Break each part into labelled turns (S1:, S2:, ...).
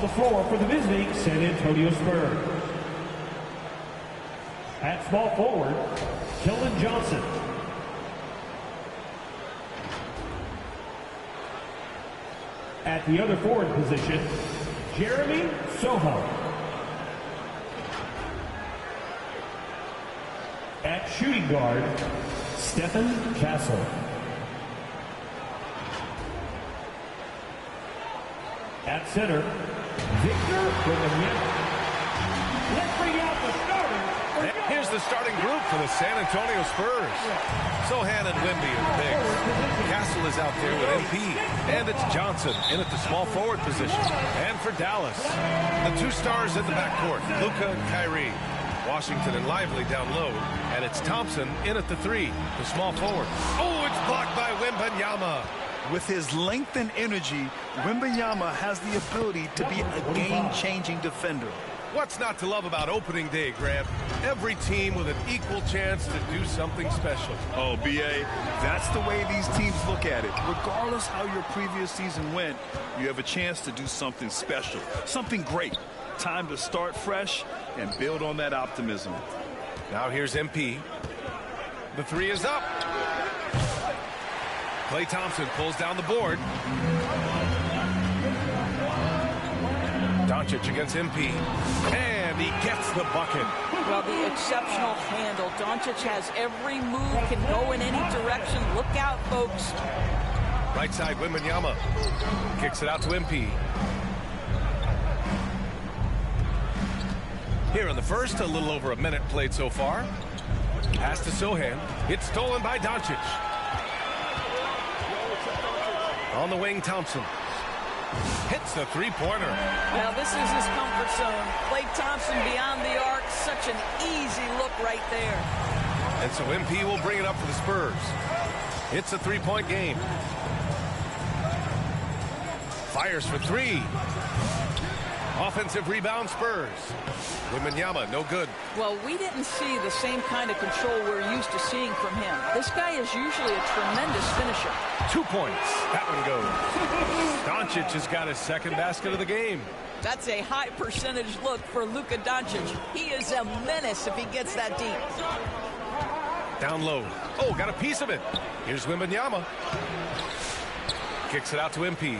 S1: the floor for the visiting San Antonio Spurs. At small forward, Keldon Johnson. At the other forward position, Jeremy Soho. At shooting guard, Stephen Castle. At center, Victor Wembanyama. Let's bring out the starters.
S2: Here's the starting group for the San Antonio Spurs. Sohan and Wemby are the bigs. Castle is out there with MP. And it's Johnson in at the small forward position. And for Dallas, the two stars in the backcourt, Luka and Kyrie. Washington and Lively down low. And it's Thompson in at the three, the small forward. Oh, it's blocked by Wembanyama.
S3: With his length and energy, Wembanyama has the ability to be a game-changing defender.
S2: What's not to love about opening day, Grant? Every team with an equal chance to do something special.
S3: Oh, B.A., that's the way these teams look at it. Regardless how your previous season went, you have a chance to do something special, something great. Time to start fresh and build on that optimism.
S2: Now here's MP. The three is up. Klay Thompson pulls down the board. Doncic against MP. And he gets the bucket.
S4: Well, the exceptional handle. Doncic has every move, can go in any direction. Look out, folks.
S2: Right side, Wembanyama. Kicks it out to MP. Here in the first, a little over a minute played so far. Pass to Sohan. It's stolen by Doncic. On the wing, Thompson. Hits the three-pointer.
S4: Now this is his comfort zone. Klay Thompson beyond the arc. Such an easy look right there.
S2: And so MP will bring it up for the Spurs. It's a three-point game. Fires for three. Offensive rebound, Spurs. Wembanyama, no good.
S4: Well, we didn't see the same kind of control we're used to seeing from him. This guy is usually a tremendous finisher.
S2: 2 points. That one goes. Doncic has got his second basket of the game.
S4: That's a high percentage look for Luka Doncic. He is a menace if he gets that deep.
S2: Down low. Oh, got a piece of it. Here's Wembanyama. Kicks it out to MP.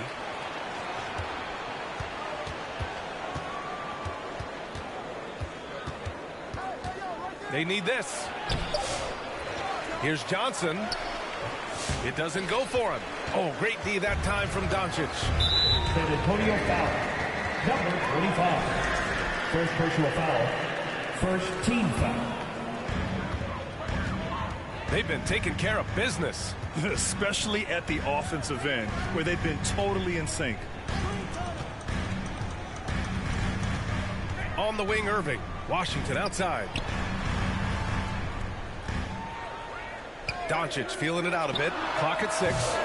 S2: They need this. Here's Johnson. It doesn't go for him. Oh, great D that time from Doncic.
S1: San Antonio foul. Number 25. First personal foul. First team foul.
S2: They've been taking care of business.
S3: Especially at the offensive end, where they've been totally in sync.
S2: On the wing, Irving. Washington outside. Doncic feeling it out a bit. Clock at 6.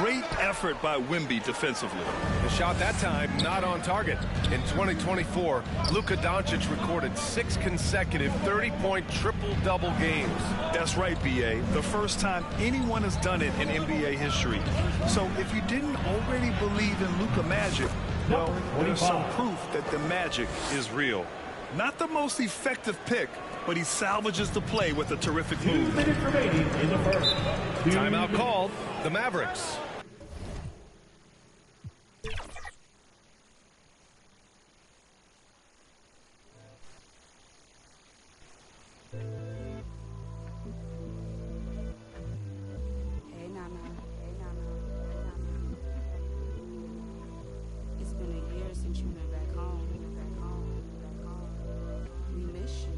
S3: Great effort by Wemby defensively.
S2: The shot that time not on target. In 2024, Luka Doncic recorded 6 consecutive 30-point triple-double games.
S3: That's right, B.A. The first time anyone has done it in NBA history. So if you didn't already believe in Luka magic, well, there's some proof that the magic is real. Not the most effective pick, but he salvages the play with a terrific move.
S1: 2 minutes remaining in the first.
S2: Timeout called. The Mavericks.
S5: It's been a year since you've been back home. We miss you.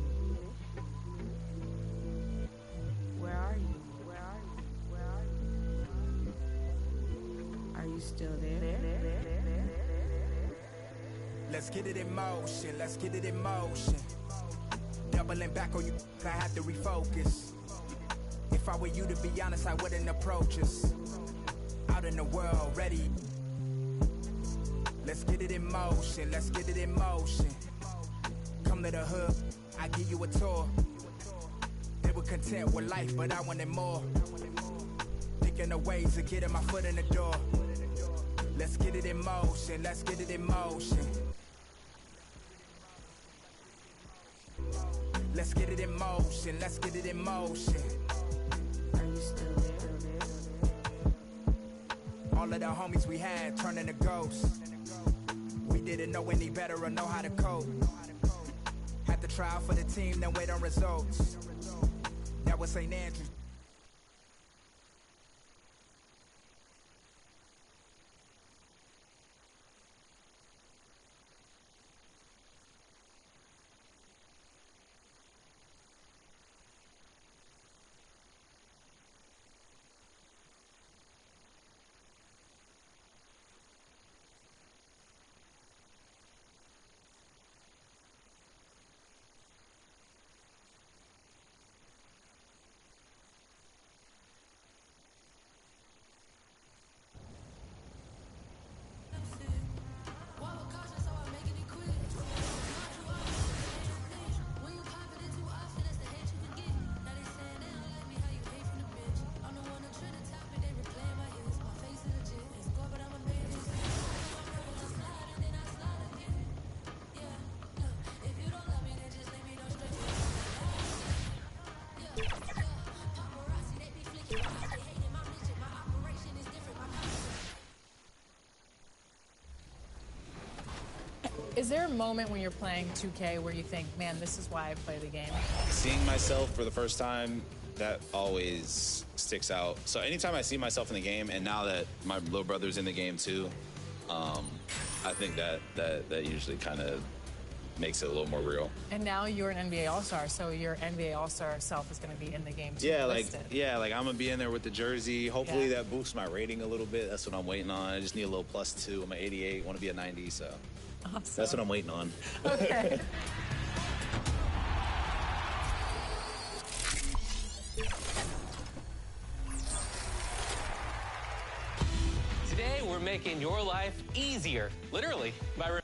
S5: Where are you? Are you still there?
S6: Let's get it in motion, let's get it in motion. Doubling back on you, I have to refocus. If I were you, to be honest, I wouldn't approach us. Out in the world, ready. Let's get it in motion, let's get it in motion. Come to the hood, I give you a tour. They were content with life, but I wanted more. Thinking of ways of getting my foot in the door. Let's get it in motion, let's get it in motion. Let's get it in motion, let's get it in motion.
S5: Are you still there?
S6: All of the homies we had turning to ghosts. We didn't know any better or know how to cope. Had to try out for the team, then wait on results. That was St. Andrews.
S7: Is there a moment when you're playing 2K where you think, man, this is why I play the game?
S8: Seeing myself for the first time, that always sticks out. So anytime I see myself in the game, and now that my little brother's in the game too, I think that usually kind of makes it a little more real.
S7: And now you're an NBA All-Star, so your NBA All-Star self is going to be in the game too.
S8: Yeah,
S7: listed.
S8: like I'm gonna be in there with the jersey. Hopefully that boosts my rating a little bit. That's what I'm waiting on. I just need a little +2. I'm an 88, want to be a 90, so
S7: Awesome.
S8: That's what I'm waiting on.
S7: Okay.
S9: Today, we're making your life easier, literally, by...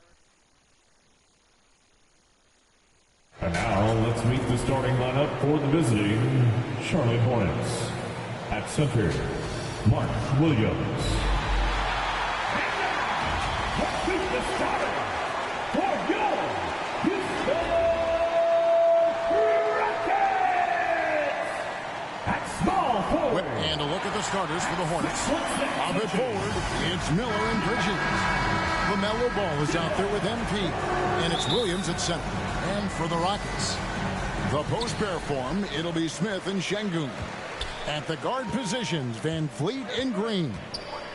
S1: And now, let's meet the starting lineup for the visiting Charlotte Hornets. At center, Mark Williams. And now, let's meet the starter for your Houston Rockets. At small forward.
S10: And a look at the starters for the Hornets. On the forward, it's Miller and Bridges. LaMelo Ball is out there with MP. And it's Williams at center. And for the Rockets, the post-bear form, it'll be Smith and Şengün. At the guard positions, Van Fleet and Green.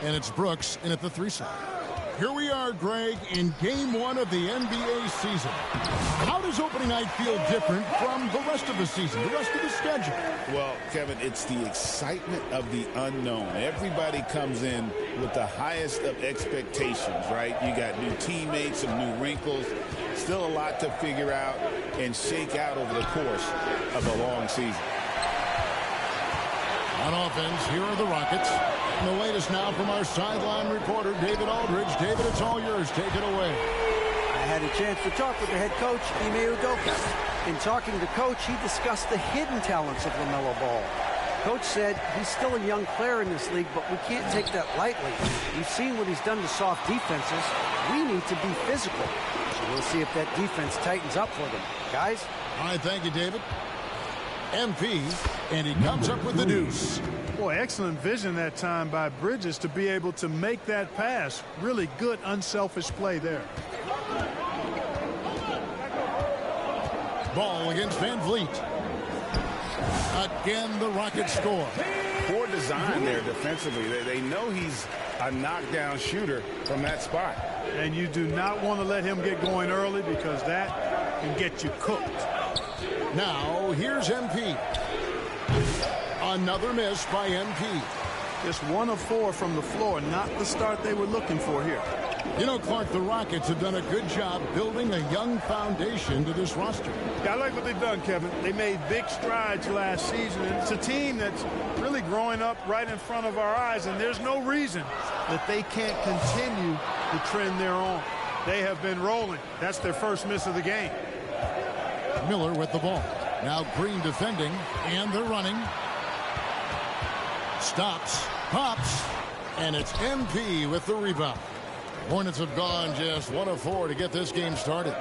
S10: And it's Brooks in at the 3 side. Here we are, Greg, in Game 1 of the NBA season. How does opening night feel different from the rest of the season, the rest of the schedule?
S11: Well, Kevin, it's the excitement of the unknown. Everybody comes in with the highest of expectations, right? You got new teammates, some new wrinkles, still a lot to figure out and shake out over the course of a long season.
S10: On offense, here are the Rockets. And the latest now from our sideline reporter, David Aldridge. David, it's all yours. Take it away.
S12: I had a chance to talk with the head coach, Ime Udoka. In talking to Coach, he discussed the hidden talents of LaMelo Ball. Coach said he's still a young player in this league, but we can't take that lightly. We've seen what he's done to soft defenses. We need to be physical. So we'll see if that defense tightens up for them. Guys?
S10: All right, thank you, David. MP, and he comes up with the deuce.
S3: Boy, excellent vision that time by Bridges to be able to make that pass. Really good, unselfish play there.
S10: Ball against Van Vliet. Again, the Rockets score.
S11: Poor design there defensively. They know he's a knockdown shooter from that spot.
S3: And you do not want to let him get going early because that can get you cooked.
S10: Now, here's MP. Another miss by MP.
S3: Just 1 of 4 from the floor, not the start they were looking for here.
S10: You know, Clark, the Rockets have done a good job building a young foundation to this roster.
S3: Yeah, I like what they've done, Kevin. They made big strides last season, and it's a team that's really growing up right in front of our eyes, and there's no reason that they can't continue the trend they're on. They have been rolling. That's their first miss of the game.
S10: Miller with the ball. Now Green defending, and they're running. Stops, pops, and it's MP with the rebound. Hornets have gone just 1 of 4 to get this game started.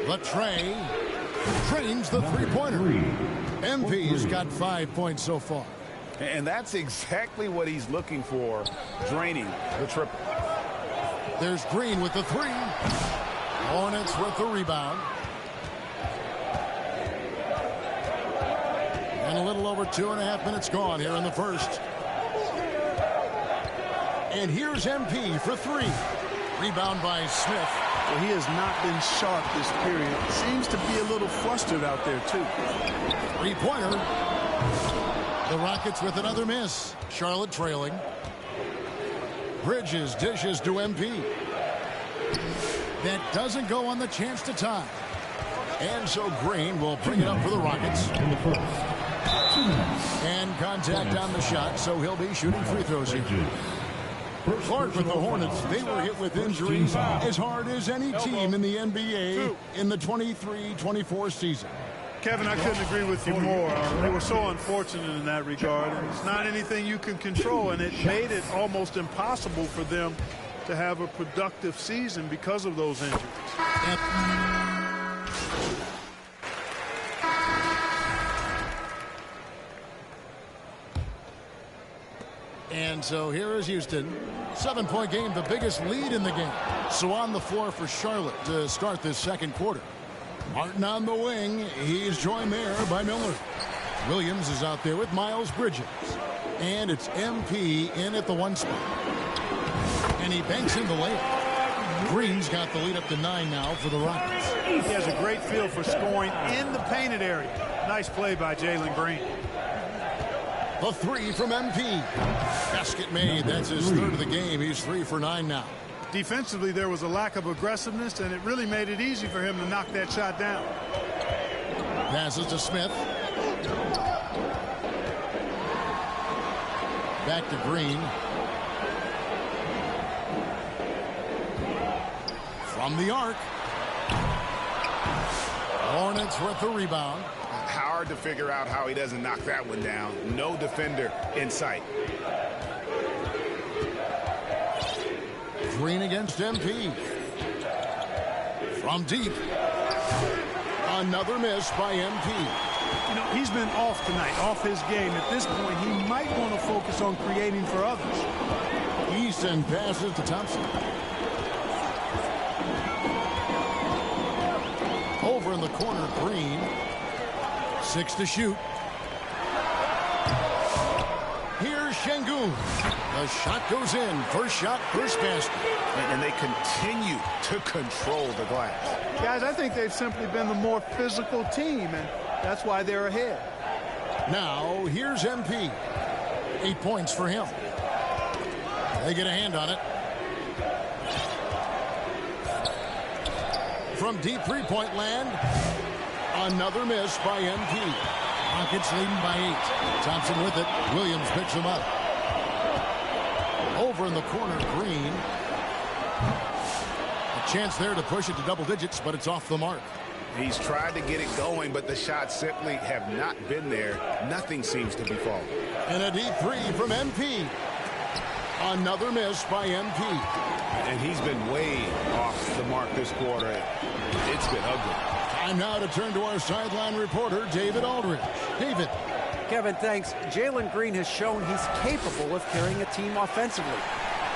S10: Latre drains the three-pointer. MP's got 5 points so far.
S11: And that's exactly what he's looking for, draining the triple.
S10: There's Green with the three. Hornets with the rebound. And a little over 2.5 minutes gone here in the first. And here's MP for three. Rebound by Smith.
S3: Well, he has not been sharp this period. Seems to be a little flustered out there, too.
S10: Three-pointer. The Rockets with another miss. Charlotte trailing. Bridges dishes to MP. That doesn't go on the chance to tie. And so Green will bring it up for the Rockets. And contact on the shot, so he'll be shooting free throws here. Clark with the Hornets, they were hit with injuries as hard as any team in the NBA in the 23-24 season.
S3: Kevin, I couldn't agree with you more. They were so unfortunate in that regard. And it's not anything you can control, and it made it almost impossible for them to have a productive season because of those injuries.
S10: And so here is Houston. 7-point game, the biggest lead in the game. So on the floor for Charlotte to start this second quarter. Martin on the wing. He's joined there by Miller. Williams is out there with Miles Bridges. And it's MP in at the one spot. And he banks in the layup. Green's got the lead up to 9 now for the Rockets.
S3: He has a great feel for scoring in the painted area. Nice play by Jalen Green.
S10: The three from MP. Basket made. That's his third of the game. He's 3 for 9 now.
S3: Defensively, there was a lack of aggressiveness, and it really made it easy for him to knock that shot down.
S10: Passes to Smith. Back to Green. From the arc. Hornets with the rebound.
S11: Hard to figure out how he doesn't knock that one down. No defender in sight.
S10: Green against MP. From deep. Another miss by MP.
S3: You know, he's been off tonight, off his game. At this point, he might want to focus on creating for others.
S10: Easton passes to Thompson. Over in the corner, Green. 6 to shoot. Here's Şengün. The shot goes in. First shot, first basket.
S11: And they continue to control the glass.
S3: Guys, I think they've simply been the more physical team, and that's why they're ahead.
S10: Now, here's MP. 8 points for him. They get a hand on it. From deep three-point land. Another miss by MP. Rockets leading by 8. Thompson with it. Williams picks him up. Over in the corner, Green. A chance there to push it to double digits, but it's off the mark.
S11: He's tried to get it going, but the shots simply have not been there. Nothing seems to be falling.
S10: And a deep three from MP. Another miss by MP.
S11: And he's been way off the mark this quarter. It's been ugly.
S10: Time now to turn to our sideline reporter, David Aldridge. David.
S12: Kevin, thanks. Jalen Green has shown he's capable of carrying a team offensively.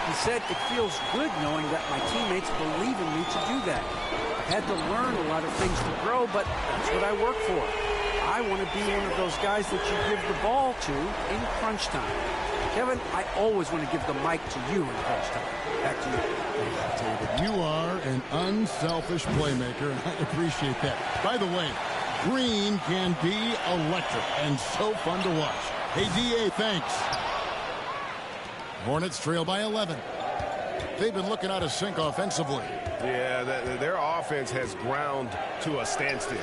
S12: He said, "It feels good knowing that my teammates believe in me to do that. I had to learn a lot of things to grow, but that's what I work for. I want to be one of those guys that you give the ball to in crunch time." Kevin, I always want to give the mic to you in crunch time. Back to you.
S10: David, you are an unselfish playmaker, and I appreciate that. By the way, Green can be electric and so fun to watch. Hey, DA, thanks. Hornets trail by 11. They've been looking out of sync offensively.
S13: Yeah, their offense has ground to a standstill.